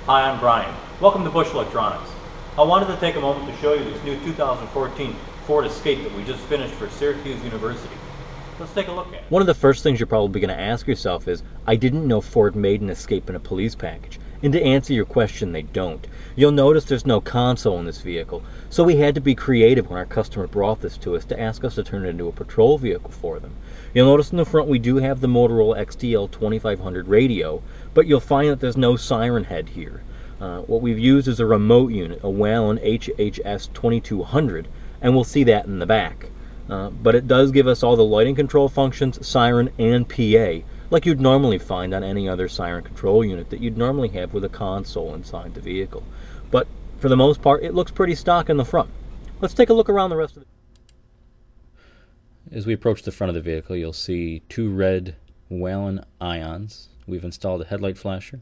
Hi, I'm Brian. Welcome to Bush Electronics. I wanted to take a moment to show you this new 2014 Ford Escape that we just finished for Syracuse University. Let's take a look at it. One of the first things you're probably going to ask yourself is, I didn't know Ford made an Escape in a police package. And to answer your question, they don't. You'll notice there's no console in this vehicle, so we had to be creative when our customer brought this to us to ask us to turn it into a patrol vehicle for them. You'll notice in the front we do have the Motorola XTL 2500 radio, but you'll find that there's no siren head here. What we've used is a remote unit, a Whelen HHS 2200, and we'll see that in the back. But it does give us all the lighting control functions, siren, and PA, like you'd normally find on any other siren control unit that you'd normally have with a console inside the vehicle. But for the most part, it looks pretty stock in the front. Let's take a look around the rest of it. As we approach the front of the vehicle, you'll see two red Whelen ions. We've installed a headlight flasher,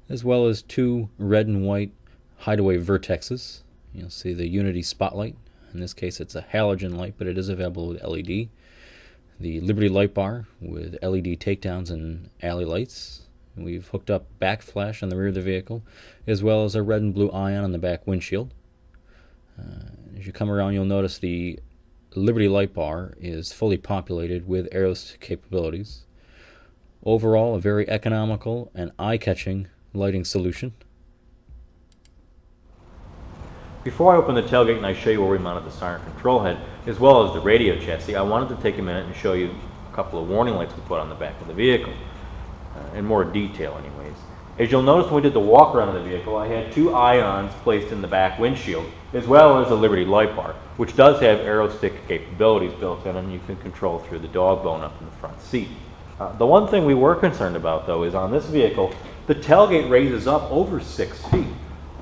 as well as two red and white hideaway vertexes. You'll see the Unity spotlight. In this case, it's a halogen light, but it is available with LED. The Liberty light bar with LED takedowns and alley lights. We've hooked up backflash on the rear of the vehicle, as well as a red and blue ion on the back windshield. As you come around, you'll notice the Liberty light bar is fully populated with airless capabilities. Overall, a very economical and eye-catching lighting solution. Before I open the tailgate and I show you where we mounted the siren control head, as well as the radio chassis, I wanted to take a minute and show you a couple of warning lights we put on the back of the vehicle, in more detail anyways. As you'll notice when we did the walk around of the vehicle, I had two ions placed in the back windshield, as well as a Liberty light bar, which does have arrow stick capabilities built in, and you can control through the dog bone up in the front seat. The one thing we were concerned about, though, is on this vehicle, the tailgate raises up over 6 feet.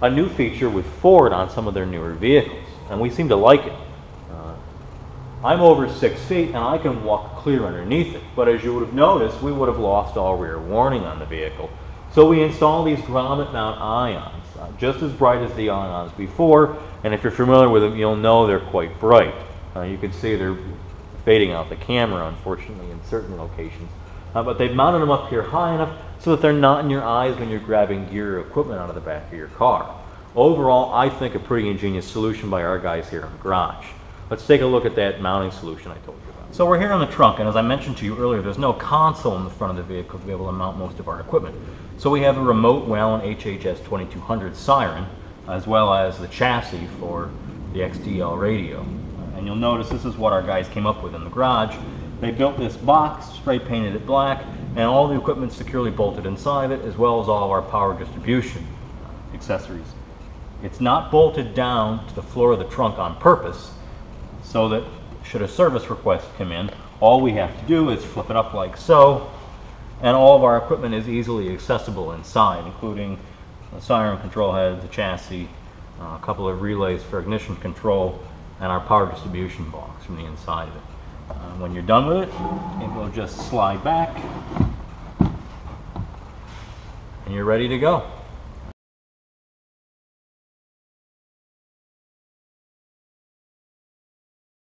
A new feature with Ford on some of their newer vehicles, and we seem to like it. I'm over 6 feet and I can walk clear underneath it, but as you would have noticed, we would have lost all rear warning on the vehicle. So we installed these grommet mount ions, just as bright as the ions before, and if you're familiar with them, you'll know they're quite bright. You can see they're fading out the camera, unfortunately, in certain locations. But they've mounted them up here high enough so that they're not in your eyes when you're grabbing gear or equipment out of the back of your car. Overall, I think a pretty ingenious solution by our guys here in the garage. Let's take a look at that mounting solution I told you about. So we're here in the trunk, and as I mentioned to you earlier, there's no console in the front of the vehicle to be able to mount most of our equipment. So we have a remote Whelen HHS 2200 siren, as well as the chassis for the XTL radio. And you'll notice this is what our guys came up with in the garage. They built this box, spray painted it black, and all the equipment securely bolted inside it, as well as all of our power distribution accessories. It's not bolted down to the floor of the trunk on purpose, so that should a service request come in, all we have to do is flip it up like so, and all of our equipment is easily accessible inside, including the siren control head, the chassis, a couple of relays for ignition control, and our power distribution box from the inside of it. When you're done with it, it will just slide back, and you're ready to go.